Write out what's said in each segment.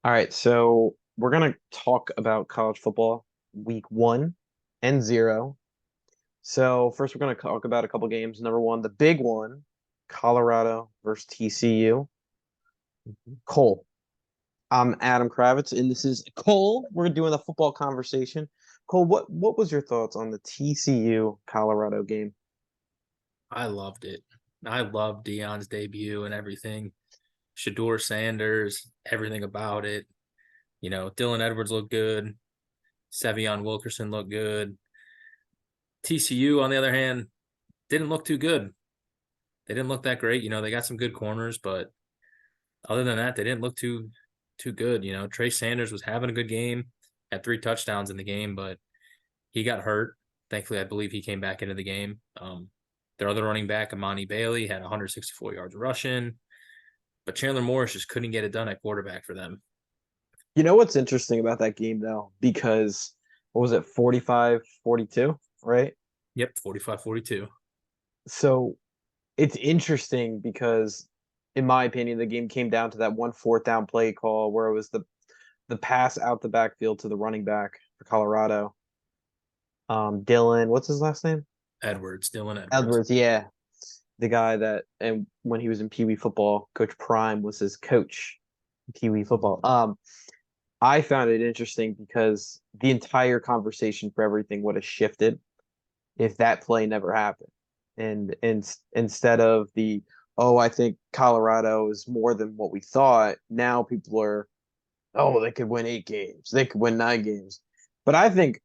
All right, so we're gonna talk about college football week 1 and 0. So first we're gonna talk about a couple games. Number one, the big one, Colorado versus TCU. Cole. I'm Adam Kravitz, and this is Cole. We're doing a football conversation. Cole, what was your thoughts on the TCU Colorado game? I loved it. I loved Dion's debut and everything. Shador Sanders, everything about it. Dylan Edwards looked good. Sevion Wilkerson looked good. TCU, on the other hand, didn't look too good. They didn't look that great. They got some good corners, but other than that, they didn't look too good. Trey Sanders was having a good game, had 3 touchdowns in the game, but he got hurt. Thankfully, I believe he came back into the game. Their other running back, Amani Bailey, had 164 yards rushing. But Chandler Morris just couldn't get it done at quarterback for them. You know what's interesting about that game though? Because what was it, 45-42, right? Yep, 45-42. So it's interesting because, in my opinion, the game came down to that one fourth down play call where it was the pass out the backfield to the running back for Colorado. Dylan, what's his last name? Edwards, Dylan Edwards. Edwards, yeah. The guy that, and when he was in Pee Wee football, Coach Prime was his coach in Pee Wee football. I found it interesting because the entire conversation for everything would have shifted if that play never happened. And instead of the, oh, I think Colorado is more than what we thought, now people are, oh, they could win 8 games, they could win 9 games. But I think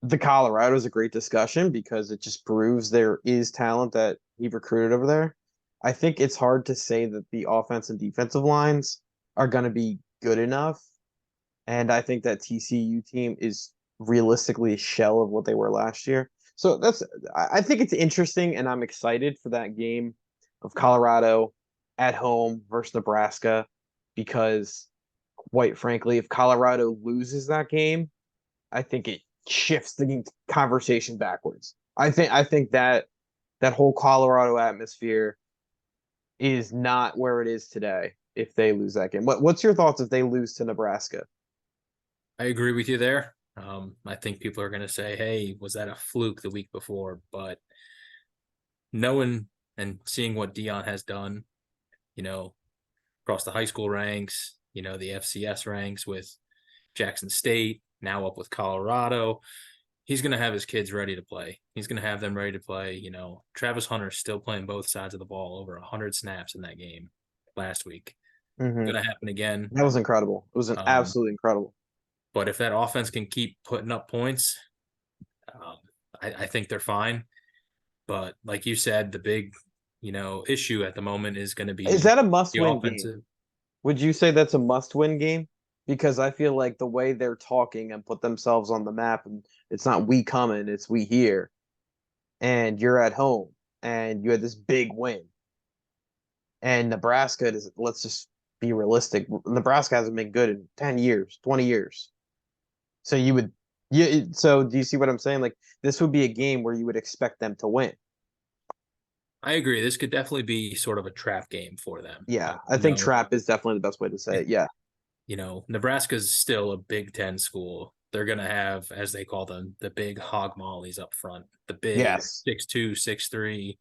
the Colorado is a great discussion because it just proves there is talent that he recruited over there. I think it's hard to say that the offense and defensive lines are going to be good enough. And I think that TCU team is realistically a shell of what they were last year. So I think it's interesting, and I'm excited for that game of Colorado at home versus Nebraska because, quite frankly, if Colorado loses that game, I think it shifts the conversation backwards. I think that whole Colorado atmosphere is not where it is today if they lose that game. What's your thoughts if they lose to Nebraska? I agree with you there. I think people are going to say, hey, was that a fluke the week before? But knowing and seeing what Dion has done, you know, across the high school ranks, the FCS ranks with Jackson State, now up with Colorado, he's going to have his kids ready to play. He's going to have them ready to play. Travis Hunter's still playing both sides of the ball, over 100 snaps in that game last week. Hmm. Going to happen again. That was incredible. It was an Um, absolutely incredible. but if that offense can keep putting up points, um, I think they're fine. But like you said, the big, issue at the moment is going to Is be that a the must-win game? offensive. Would you say that's a must-win game? Because I feel like the way they're talking and put themselves on the map, and it's not we coming, it's we here, and you're at home, and you had this big win, and Nebraska is, let's just be realistic. Nebraska hasn't been good in 10 years, 20 years. So you would, so do you see what I'm saying? Like, this would be a game where you would expect them to win. I agree. This could definitely be sort of a trap game for them. Yeah, I think trap is definitely the best way to say It, it. Yeah. Nebraska's still a Big Ten school. They're going to have, as they call them, the big hog mollies up front, the big Yes. 6'2", 6'3",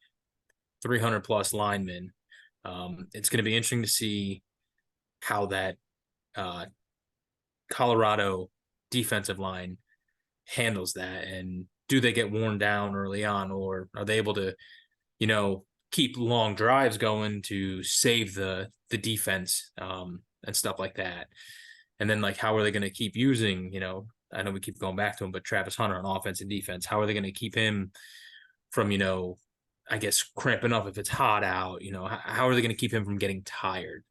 300 plus linemen. It's going to be interesting to see how that uh, Colorado defensive line handles that, and do they get worn down early on, or are they able to, you know, keep long drives going to save the defense, and stuff like that. And then, like, how are they going to keep using, I know we keep going back to him, but Travis Hunter on offense and defense, how are they going to keep him from, I guess, cramping up if it's hot out? How are they going to keep him from getting tired?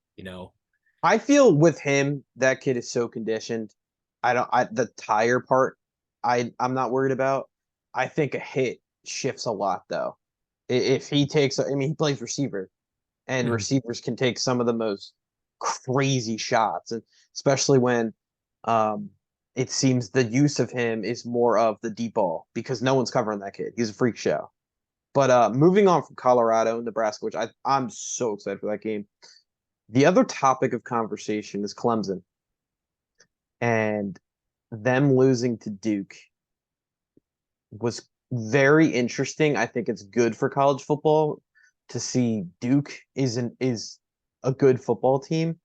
I feel with him, that kid is so conditioned. The tire part, I'm not worried about. I think a hit shifts a lot though. If he takes, I mean, he plays receiver, and Mhm. receivers can take some of the most crazy shots, and especially when um, it seems the use of him is more of the deep ball because no one's covering that kid. He's a freak show. But moving on from Colorado, Nebraska, which I'm so excited for that game. The other topic of conversation is Clemson. and them losing to Duke was very interesting. I think it's good for college football to see Duke is a good football team,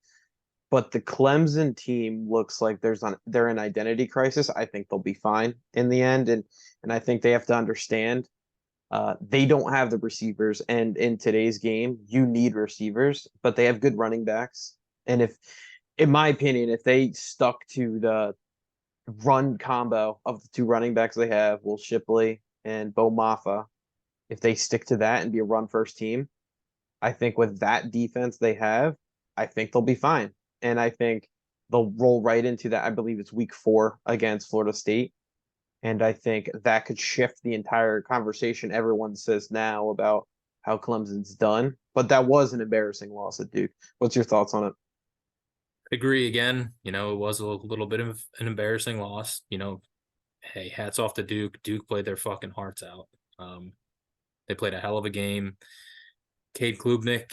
but the Clemson team looks like they're in identity crisis. I think they'll be fine in the end, and I think they have to understand they don't have the receivers, and in today's game, you need receivers, but they have good running backs. And if, in my opinion, if they stuck to the run combo of the two running backs they have, Will Shipley and Bo Maffa, if they stick to that and be a run first team, I think with that defense they have, I think they'll be fine. And I think they'll roll right into that. I believe it's week 4 against Florida State. And I think that could shift the entire conversation everyone says now about how Clemson's done. But that was an embarrassing loss at Duke. What's your thoughts on it? Agree again. It was a little bit of an embarrassing loss. Hey, hats off to Duke. Duke played their fucking hearts out. They played a hell of a game. Cade Klubnik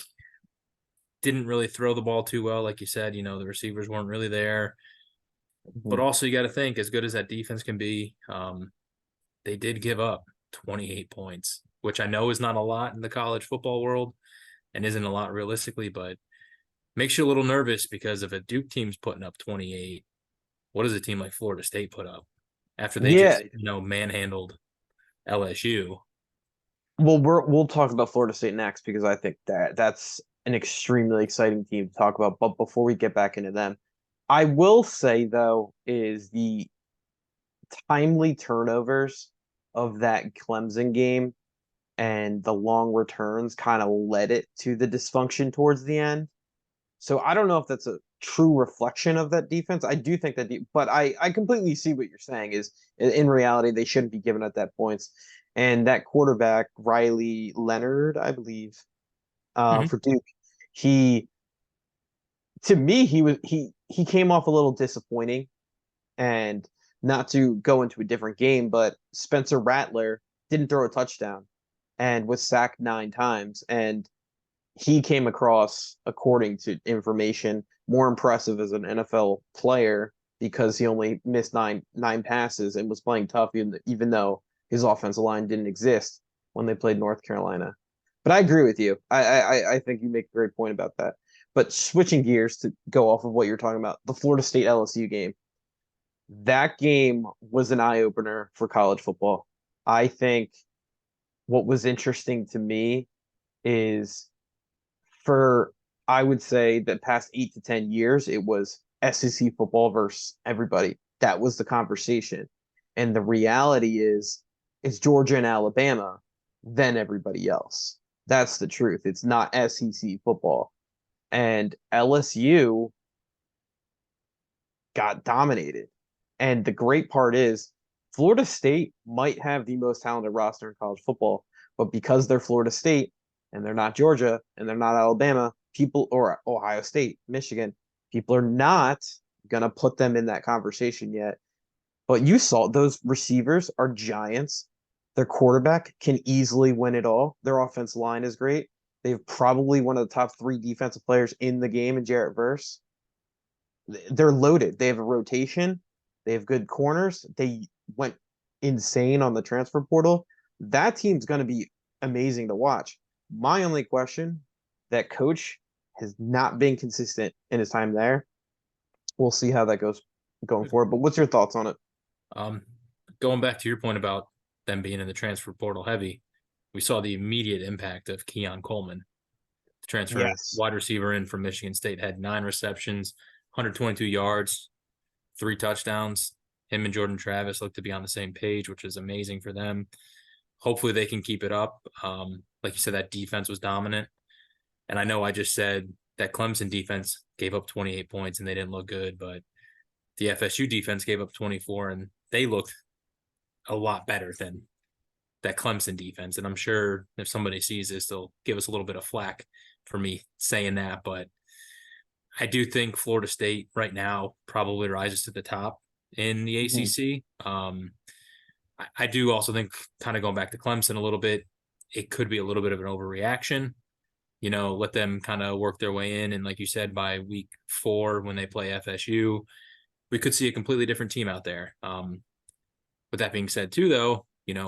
didn't really throw the ball too well, like you said. The receivers weren't really there. But Mhm. also, you got to think, as good as that defense can be, they did give up 28 points, which I know is not a lot in the college football world and isn't a lot realistically, but makes you a little nervous because if a Duke team's putting up 28, what does a team like Florida State put up after they Yeah. just, manhandled LSU? Well, we'll talk about Florida State next because I think that's an extremely exciting team to talk about. But before we get back into them, I will say though, is the timely turnovers of that Clemson game and the long returns kind of led it to the dysfunction towards the end. So I don't know if that's a true reflection of that defense. I do think that, but I completely see what you're saying. Is in reality they shouldn't be given at that points. And that quarterback Riley Leonard, I believe, Mm-hmm. for Duke, he to me he came off a little disappointing. And not to go into a different game, but Spencer Rattler didn't throw a touchdown and was sacked 9 times. And he came across, according to information, more impressive as an NFL player because he only missed nine passes and was playing tough, even though his offensive line didn't exist when they played North Carolina. But I agree with you. I think you make a great point about that. But switching gears to go off of what you're talking about, the Florida State LSU game. That game was an eye opener for college football. I think what was interesting to me is for I would say the past 8 to 10 years, it was SEC football versus everybody. That was the conversation. And the reality is it's Georgia and Alabama, then everybody else. That's the truth. It's not SEC football. And LSU got dominated. And the great part is Florida State might have the most talented roster in college football, but because they're Florida State and they're not Georgia and they're not Alabama, people or Ohio State, Michigan, people are not going to put them in that conversation yet. But you saw those receivers are giants. Their quarterback can easily win it all. Their offense line is great. They have probably one of the top 3 defensive players in the game in Jarrett Verse. They're loaded. They have a rotation. They have good corners. They went insane on the transfer portal. That team's going to be amazing to watch. My only question, that coach has not been consistent in his time there. We'll see how that goes going forward. But what's your thoughts on it? Um, Going back to your point about them being in the transfer portal heavy, we saw the immediate impact of Keon Coleman, the transfer Yes. wide receiver in from Michigan State, had 9 receptions, 122 yards, 3 touchdowns. Him and Jordan Travis look to be on the same page, which is amazing for them. Hopefully they can keep it up. Like you said, that defense was dominant. And I know I just said that Clemson defense gave up 28 points and they didn't look good, but the FSU defense gave up 24 and they looked a lot better than that Clemson defense. And I'm sure if somebody sees this, they'll give us a little bit of flack for me saying that. But I do think Florida State right now probably rises to the top in the Mhm. ACC. I do also think, kind of going back to Clemson a little bit, it could be a little bit of an overreaction. Let them kind of work their way in. And like you said, by week 4, when they play FSU, we could see a completely different team out there. With that being said, too, though,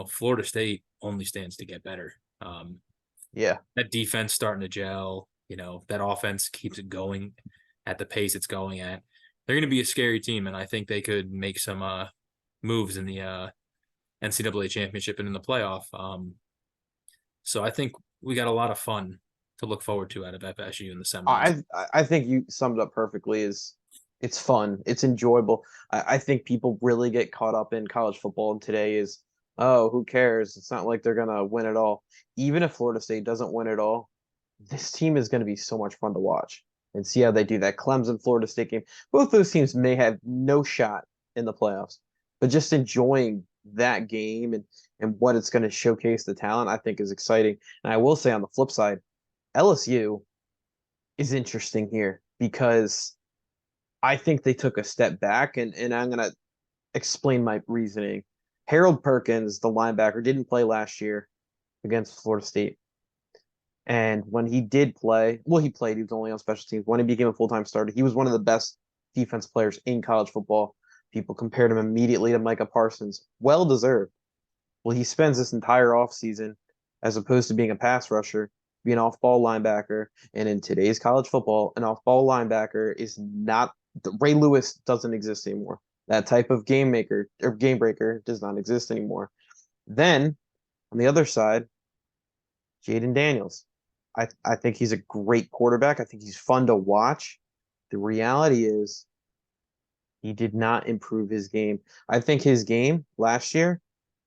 Florida State only stands to get better. Yeah. That defense starting to gel. That offense keeps it going at the pace it's going at. They're going to be a scary team, and I think they could make some moves in the NCAA championship and in the playoff. So I think we got a lot of fun to look forward to out of FSU in the semis. I think you summed up perfectly. Is it's fun, it's enjoyable. I think people really get caught up in college football today. Is oh, who cares? It's not like they're gonna win it all. Even if Florida State doesn't win it all, this team is going to be so much fun to watch and see how they do. That Clemson Florida State game. Both those teams may have no shot in the playoffs, but just enjoying that game and what it's going to showcase the talent, I think is exciting. And I will say on the flip side, LSU is interesting here because I think they took a step back, and I'm going to explain my reasoning. Harold Perkins, the linebacker, didn't play last year against Florida State. And when he did play, well, he played, he was only on special teams. When he became a full-time starter, he was one of the best defense players in college football. People compared him immediately to Micah Parsons. Well deserved. Well, he spends this entire offseason, as opposed to being a pass rusher, being an off-ball linebacker. And in today's college football, an off-ball linebacker is not Ray Lewis doesn't exist anymore. That type of game maker or game breaker does not exist anymore. Then on the other side, Jaden Daniels. I think he's a great quarterback. I think he's fun to watch. The reality is he did not improve his game. I think his game last year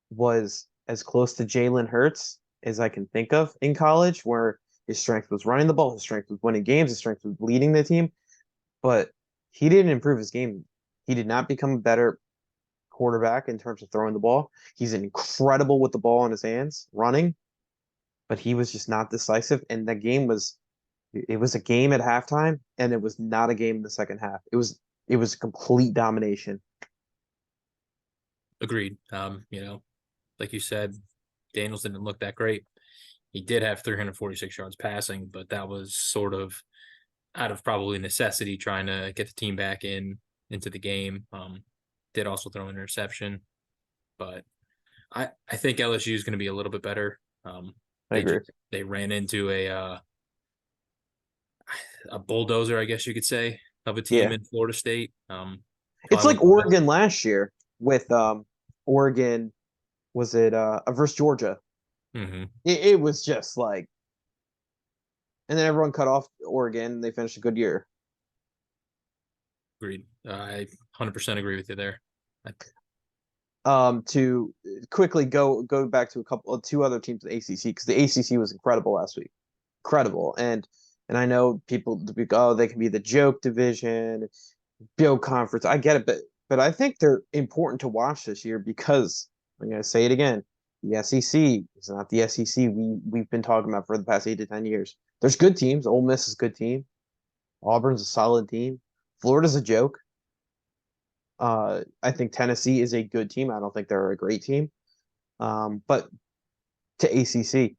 was as close to Jalen Hurts as I can think of in college, where his strength was running the ball, his strength was winning games, his strength was leading the team. But he didn't improve his game. He did not become a better quarterback in terms of throwing the ball. He's incredible with the ball in his hands, running, but he was just not decisive. And the game was it was a game at halftime, and it was not a game in the second half. It was complete domination. Agreed. Like you said, Daniels didn't look that great. He did have 346 yards passing, but that was sort of out of probably necessity, trying to get the team back into the game. Did also throw an interception, but I think LSU is going to be a little bit better. I agree. They ran into a bulldozer, I guess you could say, of a team Yeah. in Florida State. It's Probably one like of the best. Oregon last year with Oregon, was it versus Georgia? Mm-hmm. It was just like, and then everyone cut off Oregon and they finished a good year. Agreed. I 100% agree with you there. To quickly go back to two other teams in the ACC, because the ACC was incredible last week. Incredible. And I know people oh, they can be the joke division, Bill Conference. I get it, but I think they're important to watch this year because I'm going to say it again. The SEC is not the SEC we've been talking about for the past 8 to 10 years. There's good teams. Ole Miss is a good team. Auburn's a solid team. Florida's a joke. I think Tennessee is a good team. I don't think they're a great team. But to ACC,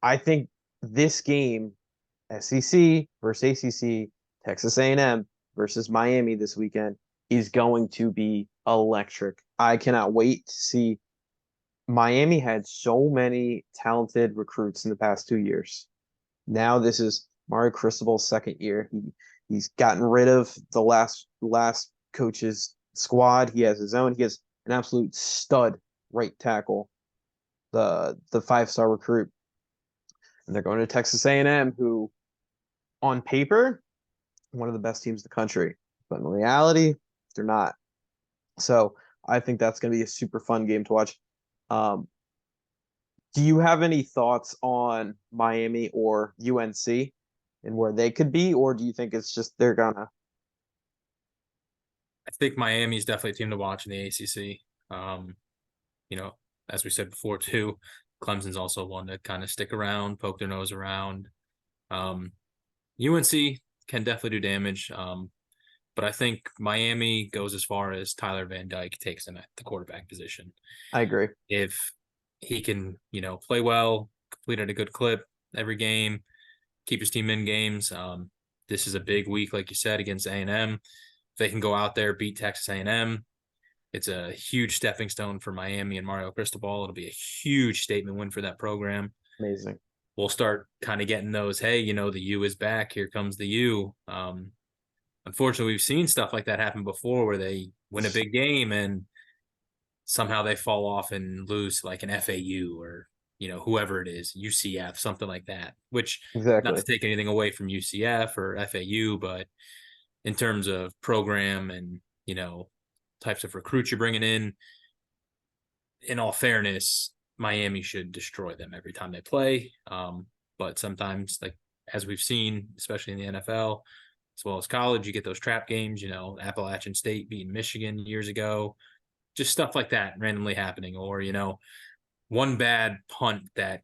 I think this game, SEC versus ACC, Texas A&M versus Miami this weekend, is going to be electric. I cannot wait to see. Miami had so many talented recruits in the past 2 years. Now this is Mario Cristobal's second year. He's gotten rid of the last coach's squad. He has his own. He has an absolute stud right tackle, the 5-star recruit. And they're going to Texas A&M, who on paper, one of the best teams in the country, but in reality, they're not. So I think that's going to be a super fun game to watch. Do you have any thoughts on Miami or UNC and where they could be, or do you think it's just they're gonna? I think Miami's definitely a team to watch in the ACC. You know, as we said before too, Clemson's also one to kind of stick around, poke their nose around. UNC can definitely do damage. But I think Miami goes as far as Tyler Van Dyke takes them at the quarterback position. I agree. If he can, play well, complete at a good clip every game, keep his team in games. This is a big week, like you said, against A&M. they can go out there, beat Texas A&M, it's a huge stepping stone for Miami and Mario Cristobal. It'll be a huge statement win for that program. Amazing. We'll start kind of getting those, hey, the U is back. Here comes the U. Unfortunately, we've seen stuff like that happen before where they win a big game and somehow they fall off and lose like an FAU or, whoever it is, UCF, something like that, which not Exactly. to take anything away from UCF or FAU, but in terms of program and, types of recruits you're bringing in all fairness, Miami should destroy them every time they play. But sometimes, like as we've seen, especially in the NFL, as well as college, you get those trap games, Appalachian State beating Michigan years ago, just stuff like that randomly happening. Or, one bad punt that,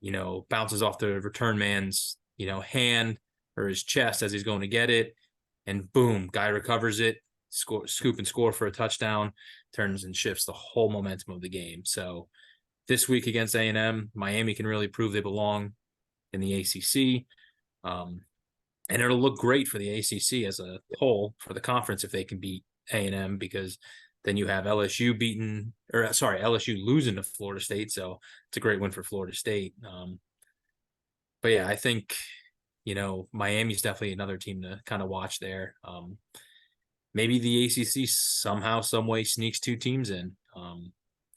bounces off the return man's, hand or his chest as he's going to get it. And boom, guy recovers it, scoop and score for a touchdown, turns and shifts the whole momentum of the game. So this week against A&M, Miami can really prove they belong in the ACC. And it'll look great for the ACC as a whole for the conference if they can beat A&M, because then you have LSU losing to Florida State. So it's a great win for Florida State. But yeah, I think, Miami's definitely another team to kind of watch there. Maybe the ACC somehow, some way sneaks two teams in.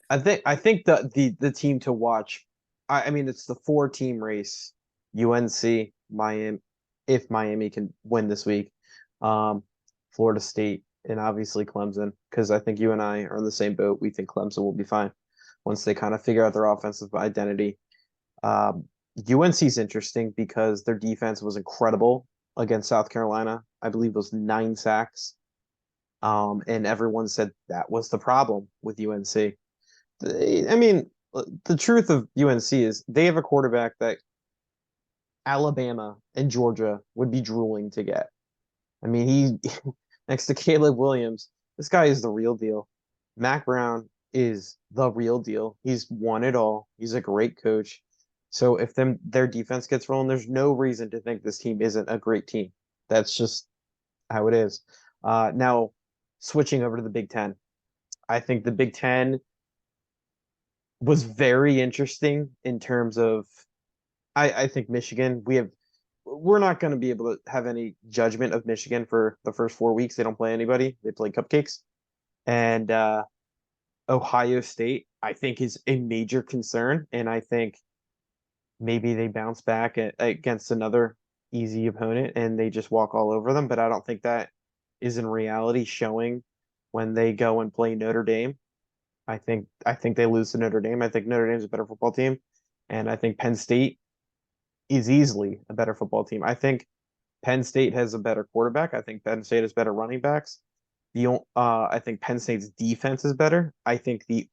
I think the team to watch. I mean, it's the 4-team race: UNC, Miami, if Miami can win this week, Florida State, and obviously Clemson. Because I think you and I are in the same boat. We think Clemson will be fine once they kind of figure out their offensive identity. UNC is interesting because their defense was incredible against South Carolina. I believe it was 9 sacks. And everyone said that was the problem with UNC. I mean, the truth of UNC is they have a quarterback that Alabama and Georgia would be drooling to get. I mean, he next to Caleb Williams, this guy is the real deal. Mac Brown is the real deal. He's won it all. He's a great coach. So if their defense gets rolling, there's no reason to think this team isn't a great team. That's just how it is. Now, switching over to the Big Ten, I think the Big Ten was very interesting in terms of I think Michigan, we're not going to be able to have any judgment of Michigan for the first 4 weeks. They don't play anybody. They play cupcakes. And Ohio State, I think, is a major concern. And I think maybe they bounce back against another easy opponent and they just walk all over them. But I don't think that is in reality showing when they go and play Notre Dame. I think they lose to Notre Dame. I think Notre Dame's a better football team, and I think Penn State is easily a better football team. I think Penn State has a better quarterback. I think Penn State has better running backs. I think Penn State's defense is better. I think the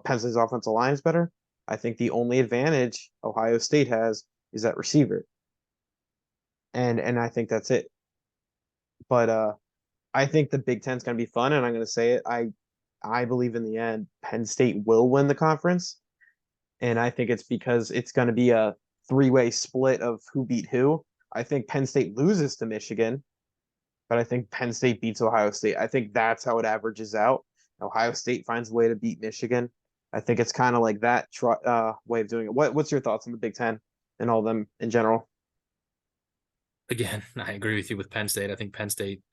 Penn State's offensive line is better. I think the only advantage Ohio State has is that receiver, and I think that's it. But I think the Big Ten's going to be fun, and I'm going to say it. I believe in the end, Penn State will win the conference. And I think it's because it's going to be a 3-way split of who beat who. I think Penn State loses to Michigan, but I think Penn State beats Ohio State. I think that's how it averages out. Ohio State finds a way to beat Michigan. I think it's kind of like that way of doing it. What's your thoughts on the Big Ten and all of them in general? Again, I agree with you with Penn State. I think Penn State,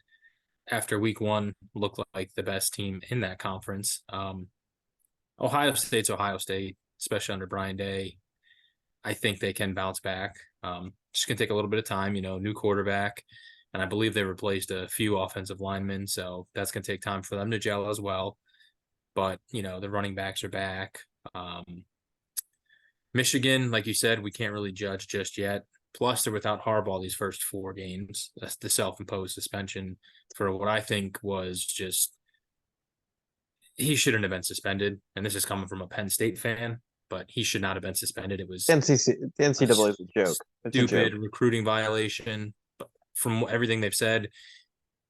after week 1, looked like the best team in that conference. Ohio State's Ohio State, especially under Brian Day. I think they can bounce back. Just going to take a little bit of time, new quarterback. And I believe they replaced a few offensive linemen. So that's going to take time for them to gel as well. But, the running backs are back. Michigan, like you said, we can't really judge just yet. Plus, they're without Harbaugh these first 4 games. That's the self-imposed suspension for what I think was just he shouldn't have been suspended. And this is coming from a Penn State fan, but he should not have been suspended. It was The a NCAA is a joke. It's a joke. stupid recruiting violation. But from everything they've said,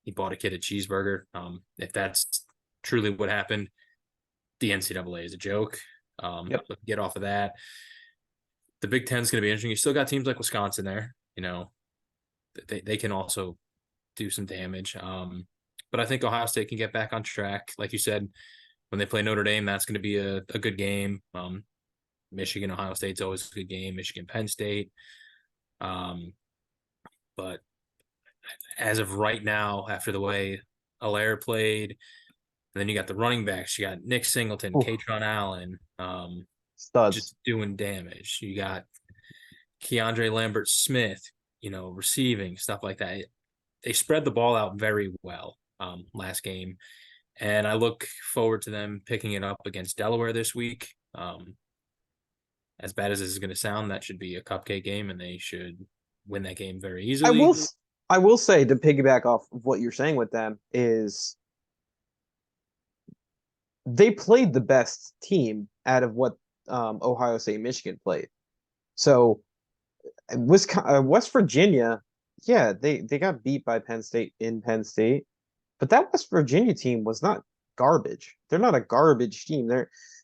he bought a kid a cheeseburger. If that's truly what happened, the NCAA is a joke. Yep. Get off of that. The Big Ten is going to be interesting. You still got teams like Wisconsin there. They can also do some damage. But I think Ohio State can get back on track. Like you said, when they play Notre Dame, that's going to be a good game. Michigan, Ohio State's always a good game. Michigan, Penn State. But as of right now, after the way Allaire played, and then you got the running backs. You got Nick Singleton, Oof, Katron Allen, studs. just doing damage. You got Keandre Lambert Smith, receiving stuff like that. They spread the ball out very well last game, and I look forward to them picking it up against Delaware this week. As bad as this is going to sound, that should be a cupcake game, and they should win that game very I will easily. I will say, to piggyback off of what you're saying with them, is they played the best team out of what Ohio State and Michigan played. So West Virginia, yeah, they got beat by Penn State in Penn State, but that West Virginia team was not garbage. They're not a garbage team.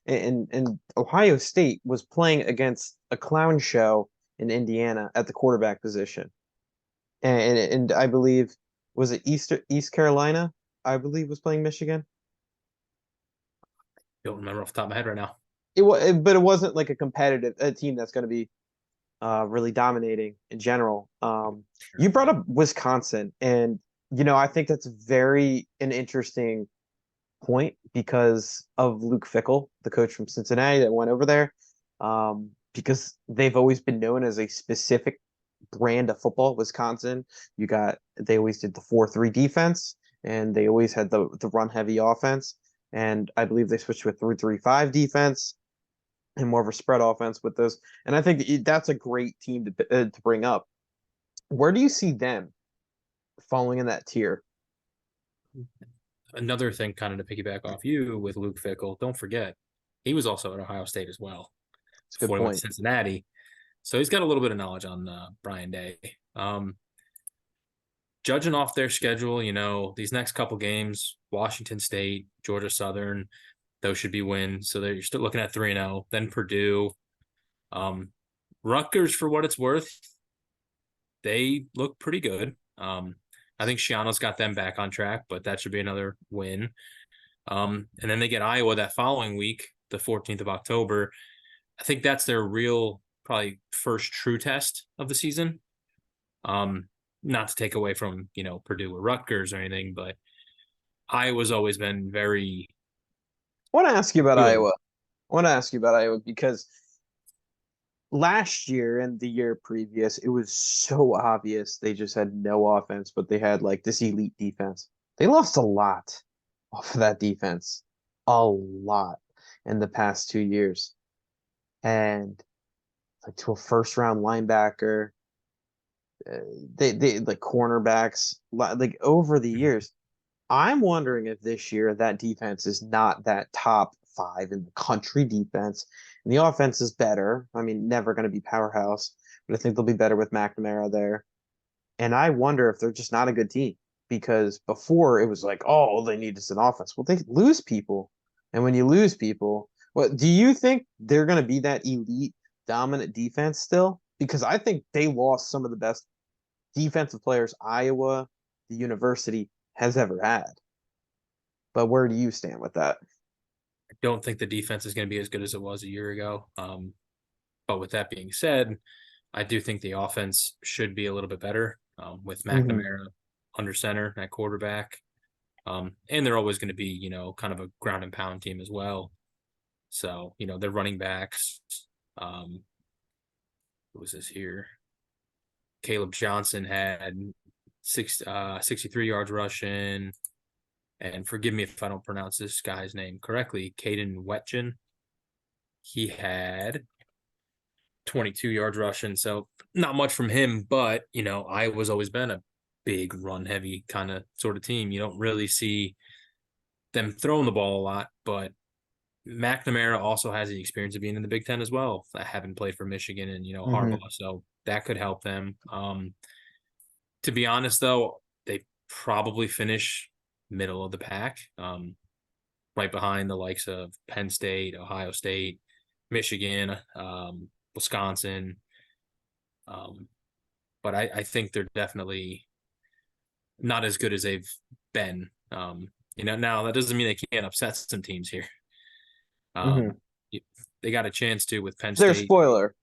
And Ohio State was playing against a clown show in Indiana at the quarterback position. And I believe, was it East Carolina, I believe, was playing Michigan. Don't remember off the top of my head right now. But it wasn't like a team that's going to be really dominating in general. You brought up Wisconsin, and I think that's very an interesting point because of Luke Fickell, the coach from Cincinnati that went over there. Because they've always been known as a specific brand of football. Wisconsin, they always did the 4-3 defense, and they always had the run heavy offense. And I believe they switched to a 3-3-5 defense and more of a spread offense with this. And I think that's a great team to bring up. Where do you see them falling in that tier? Another thing, kind of to piggyback off you with Luke Fickell, don't forget, he was also at Ohio State as well It's a good before he went to point. Cincinnati. So he's got a little bit of knowledge on Brian Day. Judging off their schedule, these next couple games, Washington State, Georgia Southern, those should be wins. So you're still looking at 3-0. Then Purdue. Rutgers, for what it's worth, they look pretty good. I think Shiano's got them back on track, but that should be another win. And then they get Iowa that following week, the 14th of October. I think that's their real, probably first true test of the season. Not to take away from, Purdue or Rutgers or anything, but Iowa's always been very I want to ask you about good. Iowa. I want to ask you about Iowa because last year and the year previous, it was so obvious they just had no offense, but they had like this elite defense. They lost a lot off of that defense, a lot in the past 2 years, and like to a first round linebacker. They like cornerbacks like over the years. I'm wondering if this year that defense is not that top 5 in the country defense. And the offense is better. I mean, never going to be powerhouse, but I think they'll be better with McNamara there. And I wonder if they're just not a good team because before it was like, oh, all they need is an offense. Well, they lose people. And when you lose people, what do you think they're going to be that elite, dominant defense still? Because I think they lost some of the best defensive players Iowa, the university, has ever had. But where do you stand with that? I don't think the defense is going to be as good as it was a year ago. But with that being said, I do think the offense should be a little bit better with Mm-hmm. McNamara under center at quarterback. And they're always going to be, kind of a ground and pound team as well. So, their running backs. What was this here? Caleb Johnson had 63 yards rushing. And forgive me if I don't pronounce this guy's name correctly, Caden Wetchin. He had 22 yards rushing, so not much from him, but, Iowa's always been a big run heavy kind of sort of team. You don't really see them throwing the ball a lot, but McNamara also has the experience of being in the Big Ten as well, having played for Michigan and, Mm-hmm. Harbaugh, so that could help them. To be honest, though, they probably finish middle of the pack, right behind the likes of Penn State, Ohio State, Michigan, Wisconsin. But I think they're definitely not as good as they've been Now that doesn't mean they can't upset some teams here. Hmm. Um, they got a chance to with Penn They're a State. spoiler.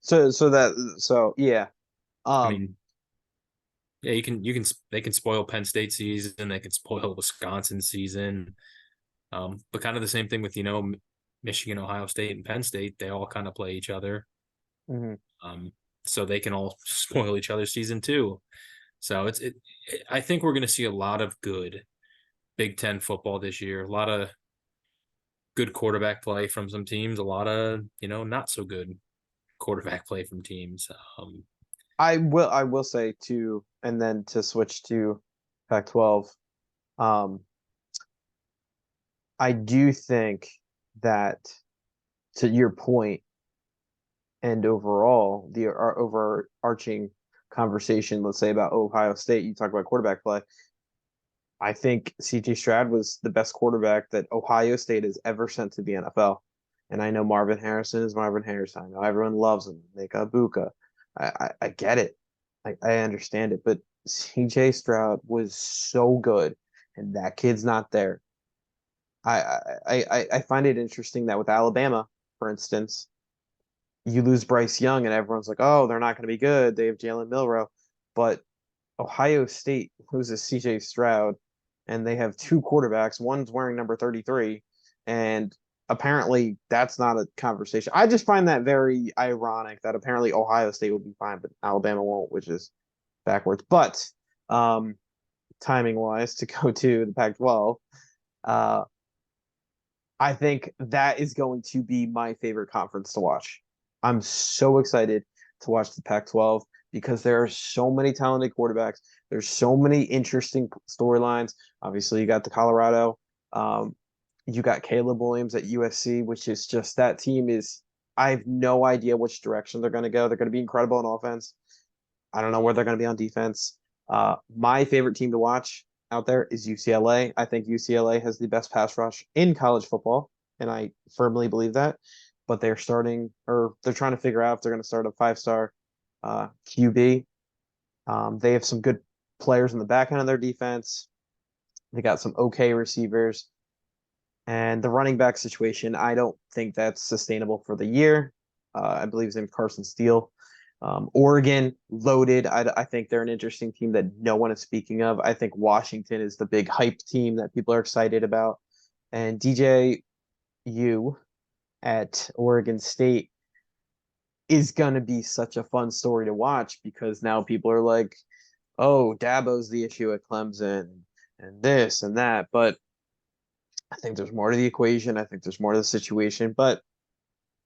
So yeah. I Um, mean, yeah, they can spoil Penn State season, they can spoil Wisconsin season. But kind of the same thing with Michigan, Ohio State, and Penn State. They all kind of play each other, mhm. um, so they can all spoil each other's season too. So I think we're going to see a lot of good Big Ten football this year. A lot of good quarterback play from some teams. A lot of not so good quarterback play from teams. I will say too, and then to switch to Pac-12. Um, I do think that to your point, and overall, the overarching conversation, let's say about Ohio State, you talk about quarterback play. I think CJ Stroud was the best quarterback that Ohio State has ever sent to the NFL. And I know Marvin Harrison is Marvin Harrison. I know everyone loves him. They got Buka. I get it. I understand it. But CJ Stroud was so good, and that kid's not there. I find it interesting that with Alabama, for instance, you lose Bryce Young, and everyone's like, oh, they're not going to be good. They have Jalen Milrow. But Ohio State loses CJ Stroud, and they have two quarterbacks. One's wearing number 33, and apparently that's not a conversation. I just find that very ironic that apparently Ohio State will be fine, but Alabama won't, which is backwards. But timing wise, to go to the Pac-12, uh, I think that is going to be my favorite conference to watch. I'm so excited to watch the Pac-12 because there are so many talented quarterbacks. There's so many interesting storylines. Obviously, you got the Colorado. Um, you got Caleb Williams at USC, which is just that team is. I have no idea which direction they're going to go. They're going to be incredible on offense. I don't know where they're going to be on defense. My favorite team to watch out there is UCLA. I think UCLA has the best pass rush in college football, and I firmly believe that. But they're starting, or they're trying to figure out if they're going to start a five-star QB. They have some good players in the back end of their defense. They got some okay receivers. And the running back situation, I don't think that's sustainable for the year. I believe his name is Carson Steele. Oregon loaded. I think they're an interesting team that no one is speaking of. I think Washington is the big hype team that people are excited about. And DJU at Oregon State is going to be such a fun story to watch because now people are like, oh, Dabo's the issue at Clemson and this and that. But I think there's more to the equation. I think there's more to the situation, but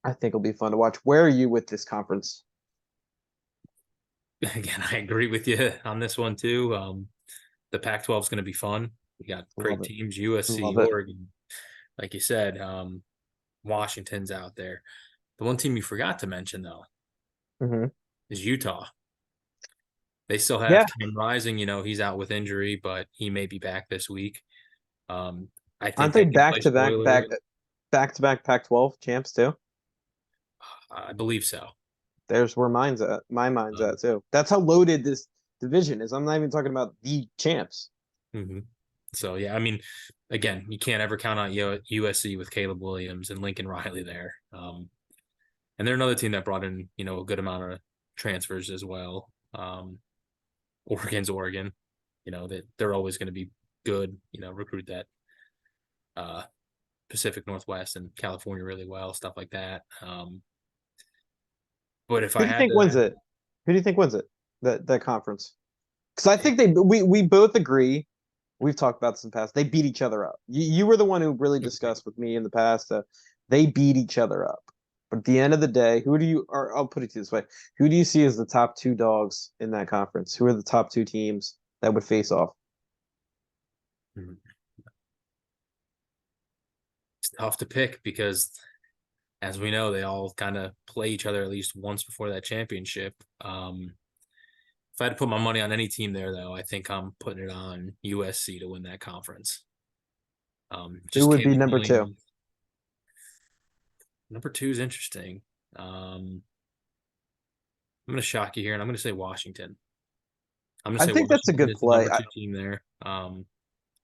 I think it'll be fun to watch. Where are you with this conference? Again, I agree with you on this one too. The Pac-12 is going to be fun. We got Love great it. teams: USC, Love it. Oregon, like you said. Washington's out there. The one team you forgot to mention though Hmm. is Utah. They still have Yeah. Cam Rising. He's out with injury, but he may be back this week. I Aren't think they they can back play to back spoiler. back to back Pac-12 champs too? I believe so. There's where mine's at. My mind's Um, at too. That's how loaded this division is. I'm not even talking about the champs. mhm. So yeah, I mean, again, you can't ever count out USC with Caleb Williams and Lincoln Riley there. And they're another team that brought in a good amount of transfers as well. Oregon's Oregon. That they're always going to be good. Recruit that uh, Pacific Northwest and California really well, stuff like that. But if Who I do you had think wins to, it? Who do you think wins it? That conference? Because I think we both agree. We've talked about this in the past. They beat each other up. You were the one who really discussed with me in the past. They beat each other up. But at the end of the day, who do you? Or I'll put it to you this way: who do you see as the top two dogs in that conference? Who are the top two teams that would face off? it's tough to pick because, as we know, they all kind of play each other at least once before that championship. If I had to put my money on any team there, though, I think I'm putting it on USC to win that conference. Who Just would be Caleb number two? Williams. Number two is interesting. I'm going to shock you here, and I'm going to say Washington. I'm going to I say think that's a Washington good is the play. number two team there.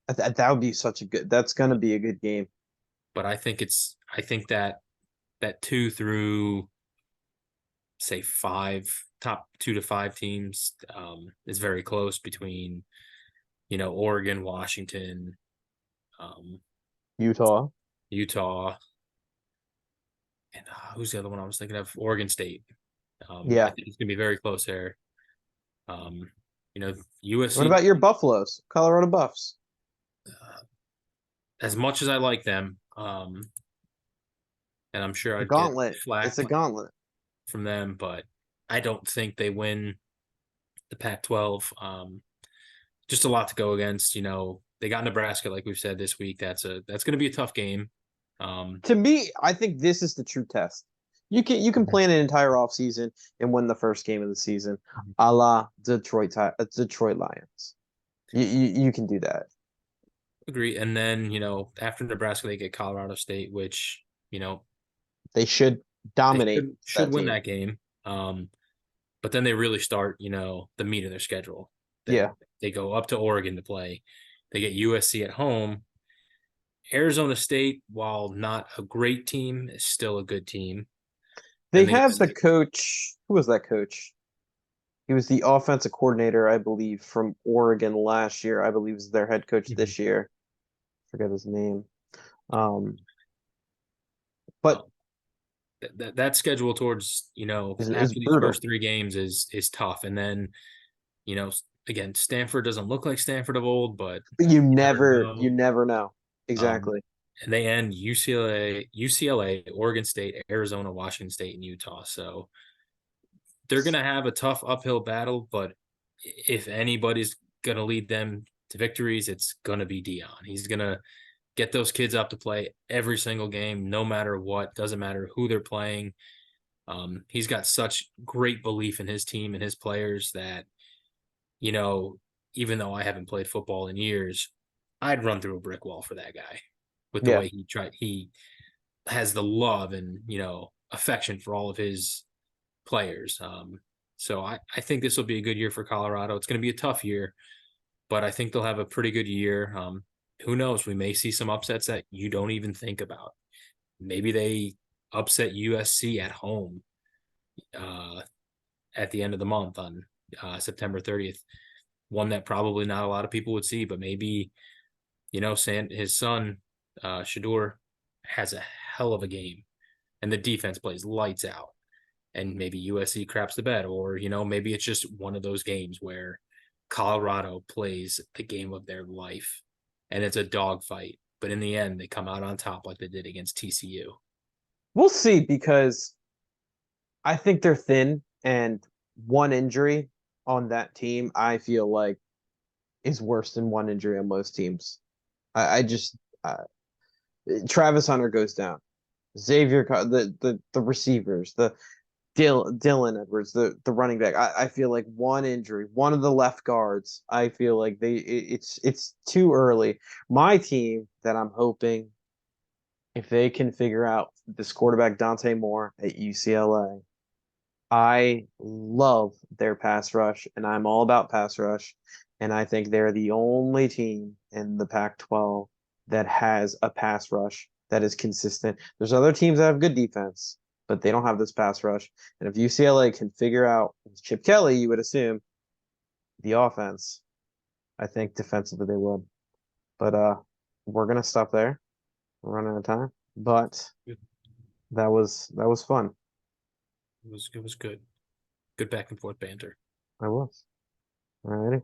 That would be such a good. That's gonna be a good game. But I think that 2 through say 5, top 2 to 5 teams, is very close between, Oregon, Washington, um, Utah. Utah, and who's the other one I was thinking of? Oregon State. I Yeah. think it's gonna be very close there. Um, What USC. about your Buffaloes, Colorado Buffs? As much as I like them, and I'm sure A I'd get gauntlet. flack It's a gauntlet. from them, but I don't think they win the Pac-12. Just a lot to go against. They got Nebraska, like we've said this week. That's going to be a tough game. To me, I think this is the true test. You can Mhm. plan an entire offseason and win the first game of the season, a la Detroit Lions. You can do that. Agree. And then after Nebraska, they get Colorado State, which They should they dominate should that win team. that game. But then they really start the meat of their schedule. That Yeah. they go up to Oregon to play. They get USC at home. Arizona State, while not a great team, is still a good team. They Then they have the coach. Who was that coach? He was the offensive coordinator, I believe, from Oregon last year. I believe is their head coach Mhm. this year. Forget his name. Um, but well, that schedule towards is after these brutal. first 3 games is tough, and then you know again Stanford doesn't look like Stanford of old, but But you you never never know. you never know. Um, Exactly. and they end UCLA, Oregon State, Arizona, Washington State, and Utah. So they're gonna have a tough uphill battle, but if anybody's gonna lead them to victories, it's gonna be Dion. He's gonna get those kids up to play every single game, no matter what. Doesn't matter who they're playing. He's got such great belief in his team and his players that, you know, even though I haven't played football in years, I'd run through a brick wall for that guy with the Yeah. way he has the love and, affection for all of his players. So I think this will be a good year for Colorado. It's going to be a tough year, but I think they'll have a pretty good year. Who knows? We may see some upsets that you don't even think about. Maybe they upset USC at home uh, at the end of the month on September 30th. One that probably not a lot of people would see, but maybe his son Shador has a hell of a game, and the defense plays lights out, and maybe USC craps the bed, or maybe it's just one of those games where Colorado plays the game of their life, and it's a dogfight, but in the end they come out on top like they did against TCU. We'll see because I think they're thin and one injury on that team, I feel like is worse than one injury on most teams. I just Travis Hunter goes down. The receivers, the Dylan Edwards, the running back. I feel like one injury, one of the left guards. I feel like it's too early. My team that I'm hoping if they can figure out this quarterback Dante Moore at UCLA, I love their pass rush, and I'm all about pass rush. And I think they're the only team in the Pac-12 that has a pass rush that is consistent. There's other teams that have good defense, but they don't have this pass rush. And if UCLA can figure out Chip Kelly, you would assume the offense, I think defensively they would. But we're gonna stop there. We're running out of time. But It that was fun. was good. Good back and forth banter. I was. All righty.